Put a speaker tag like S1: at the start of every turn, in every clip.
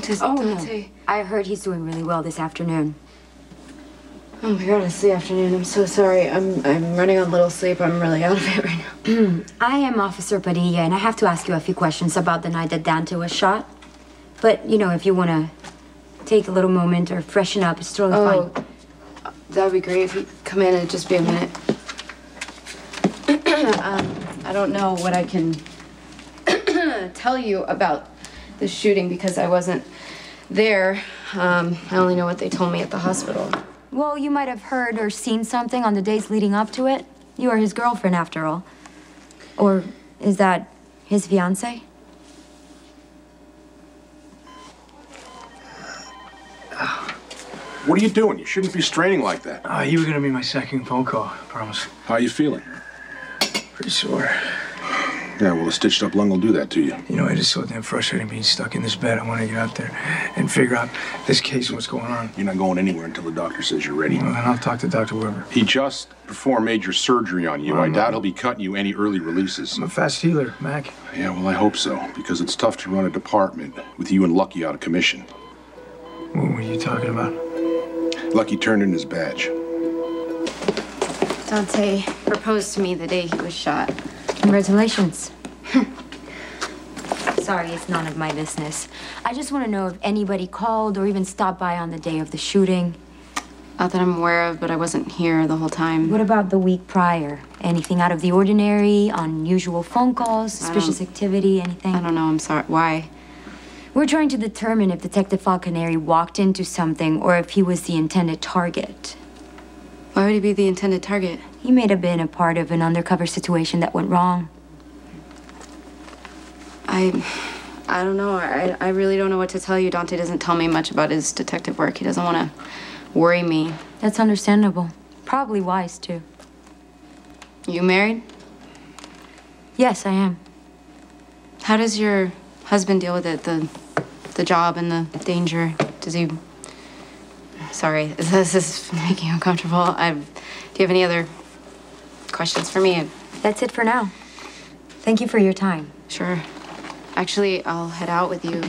S1: Does Dante...
S2: I heard he's doing really well this afternoon.
S1: Oh my God, it's the afternoon. I'm so sorry. I'm running on little sleep. I'm really out of it right now.
S2: I am Officer Padilla, and I have to ask you a few questions about the night that Dante was shot. But, you know, if you want to take a little moment or freshen up, it's totally fine.
S1: That would be great if you come in and just be a minute. I don't know what I can tell you about the shooting because I wasn't there. I only know what they told me at the hospital.
S2: Well, you might have heard or seen something on the days leading up to it. You are his girlfriend, after all. Or is that his fiancé?
S3: What are you doing? You shouldn't be straining like that.
S4: You were gonna be my second phone call, I promise.
S3: How are you feeling?
S4: Pretty sore.
S3: Yeah, well, a stitched up lung will do that to you.
S4: You know, it is so damn frustrating being stuck in this bed. I want to get out there and figure out this case and what's going on.
S3: You're not going anywhere until the doctor says you're ready.
S4: Well, then I'll talk to Dr. Weber.
S3: He just performed major surgery on you. I doubt he'll be cutting you any early releases.
S4: I'm a fast healer, Mac.
S3: Yeah, well, I hope so, because it's tough to run a department with you and Lucky out of commission.
S4: What were you talking about?
S3: Lucky turned in his badge.
S1: Dante proposed to me the day he was shot.
S2: Congratulations. Sorry, it's none of my business. I just want to know if anybody called or even stopped by on the day of the shooting.
S1: Not that I'm aware of, but I wasn't here the whole time.
S2: What about the week prior? Anything out of the ordinary, unusual phone calls, suspicious activity, anything?
S1: I don't know, I'm sorry. Why?
S2: We're trying to determine if Detective Falconeri walked into something or if he was the intended target.
S1: Why would he be the intended target?
S2: He may have been a part of an undercover situation that went wrong.
S1: I don't know. I really don't know what to tell you. Dante doesn't tell me much about his detective work. He doesn't want to worry me.
S2: That's understandable. Probably wise, too.
S1: You married?
S2: Yes, I am.
S1: How does your husband deal with it? The job and the danger? Does he... Sorry, this is making you uncomfortable. Do you have any other questions for me?
S2: That's it for now. Thank you for your time.
S1: Sure. Actually, I'll head out with you.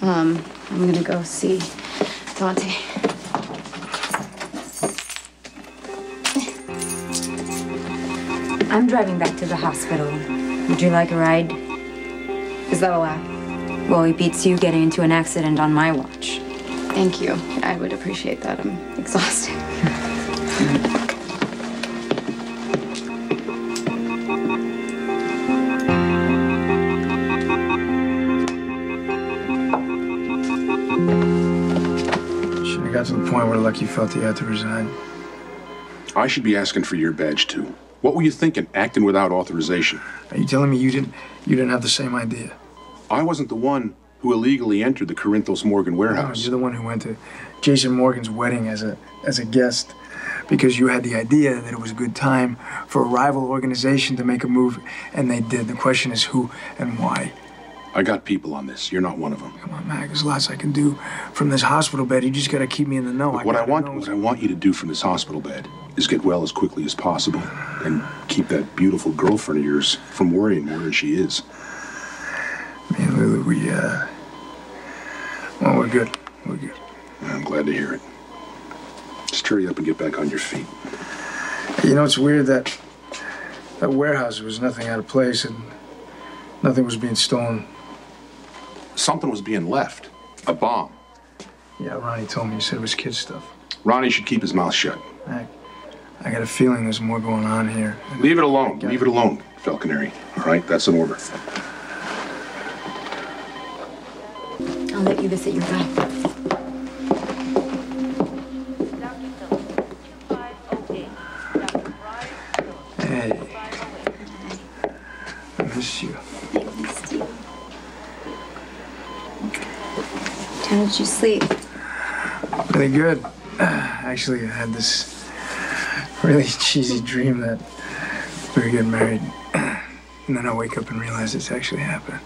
S1: I'm gonna go see Dante.
S2: I'm driving back to the hospital. Would you like a ride?
S1: Is that allowed?
S2: Well, it beats you getting into an accident on my watch.
S1: Thank you. I would appreciate that. I'm exhausted.
S4: Shouldn't have got to the point where Lucky felt he had to resign.
S3: I should be asking for your badge, too. What were you thinking, acting without authorization?
S4: Are you telling me you didn't have the same idea?
S3: I wasn't the one who illegally entered the Corinthos Morgan warehouse.
S4: No, you're the one who went to Jason Morgan's wedding as a guest because you had the idea that it was a good time for a rival organization to make a move, and they did. The question is who and why.
S3: I got people on this. You're not one of them.
S4: Come on, Mac. There's lots I can do from this hospital bed. You just got to keep me in the know.
S3: What I want you to do from this hospital bed is get well as quickly as possible and keep that beautiful girlfriend of yours from worrying more than she is.
S4: Me and Lulu, well, we're good. We're good.
S3: I'm glad to hear it. Just hurry up and get back on your feet.
S4: You know, it's weird that warehouse was nothing out of place and nothing was being stolen.
S3: Something was being left. A bomb.
S4: Yeah, Ronnie told me. He said it was kid stuff.
S3: Ronnie should keep his mouth shut.
S4: I got a feeling there's more going on here.
S3: Leave it alone. Leave it alone, Falconeri. All right? That's an order.
S2: I'll let you visit your guy.
S4: Hey. I miss you.
S1: I missed you. How did you sleep?
S4: Really good. Actually, I had this really cheesy dream that we were getting married. And then I wake up and realize it's actually happening.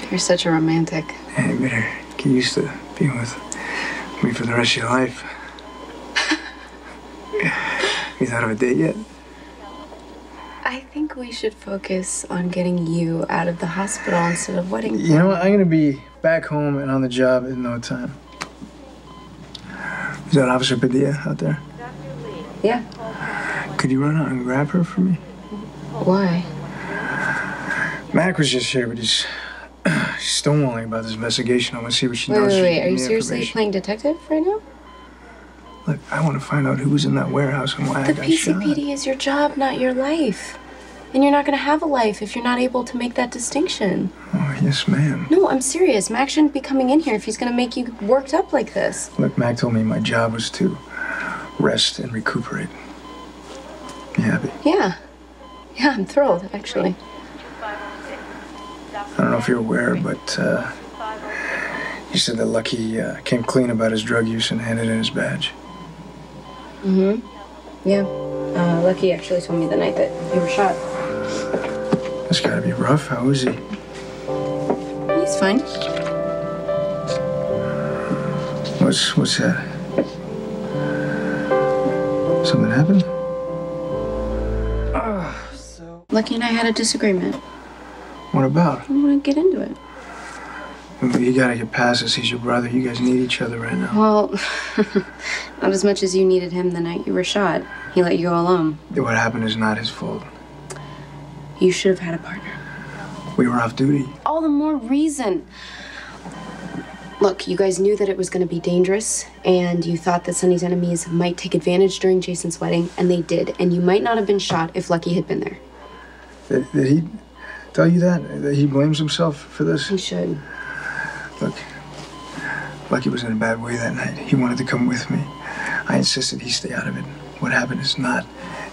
S1: You're such a romantic.
S4: Hey, you better get used to being with me for the rest of your life. You thought of a date yet?
S1: I think we should focus on getting you out of the hospital instead of wedding.
S4: You know what? I'm gonna be back home and on the job in no time. Is that Officer Padilla out there?
S1: Yeah.
S4: Could you run out and grab her for me?
S1: Why?
S4: Mac was just here, but he's stonewalling about this investigation. I want to see what she knows.
S1: Wait. Are you seriously playing detective right now?
S4: Look, I want to find out who was in that warehouse and why I got shot.
S1: The PCPD is your job, not your life. And you're not going to have a life if you're not able to make that distinction.
S4: Oh, yes, ma'am.
S1: No, I'm serious. Mac shouldn't be coming in here if he's going to make you worked up like this.
S4: Look, Mac told me my job was to rest and recuperate. You happy?
S1: Yeah. Yeah, I'm thrilled, actually.
S4: I don't know if you're aware, but he said that Lucky came clean about his drug use and handed in his badge.
S1: Mm-hmm. Yeah. Lucky actually told me the night that you were shot.
S4: That's gotta be rough. How is he?
S1: He's fine.
S4: What's that? Something happened?
S1: Lucky and I had a disagreement.
S4: What about?
S1: I don't want to get into it.
S4: You gotta get past this. He's your brother. You guys need each other right now.
S1: Well, not as much as you needed him the night you were shot. He let you go alone.
S4: What happened is not his fault.
S1: You should have had a partner.
S4: We were off duty.
S1: All the more reason. Look, you guys knew that it was going to be dangerous, and you thought that Sonny's enemies might take advantage during Jason's wedding, and they did. And you might not have been shot if Lucky had been there.
S4: Did he tell you that? That he blames himself for this?
S1: He should.
S4: Look, Lucky was in a bad way that night. He wanted to come with me. I insisted he stay out of it. What happened is not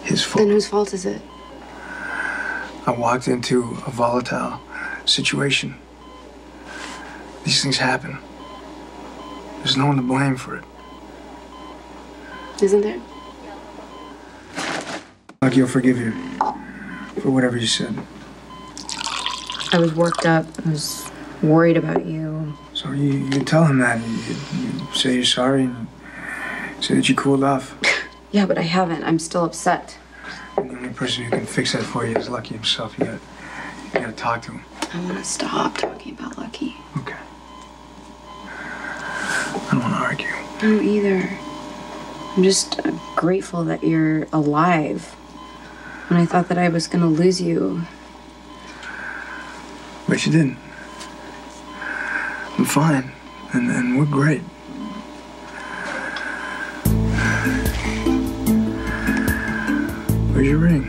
S4: his fault.
S1: Then whose fault is it?
S4: I walked into a volatile situation. These things happen. There's no one to blame for it.
S1: Isn't there?
S4: Lucky, I'll forgive you for whatever you said.
S1: I was worked up. I was worried about you.
S4: So you tell him that. You say you're sorry and say that you cooled off.
S1: Yeah, but I haven't. I'm still upset.
S4: And the only person who can fix that for you is Lucky himself. You gotta talk to him.
S1: I want to stop talking about Lucky.
S4: Okay. I don't want to argue.
S1: I don't either. I'm just grateful that you're alive. When I thought that I was going to lose you.
S4: But you didn't. I'm fine. And we're great. Where's your ring?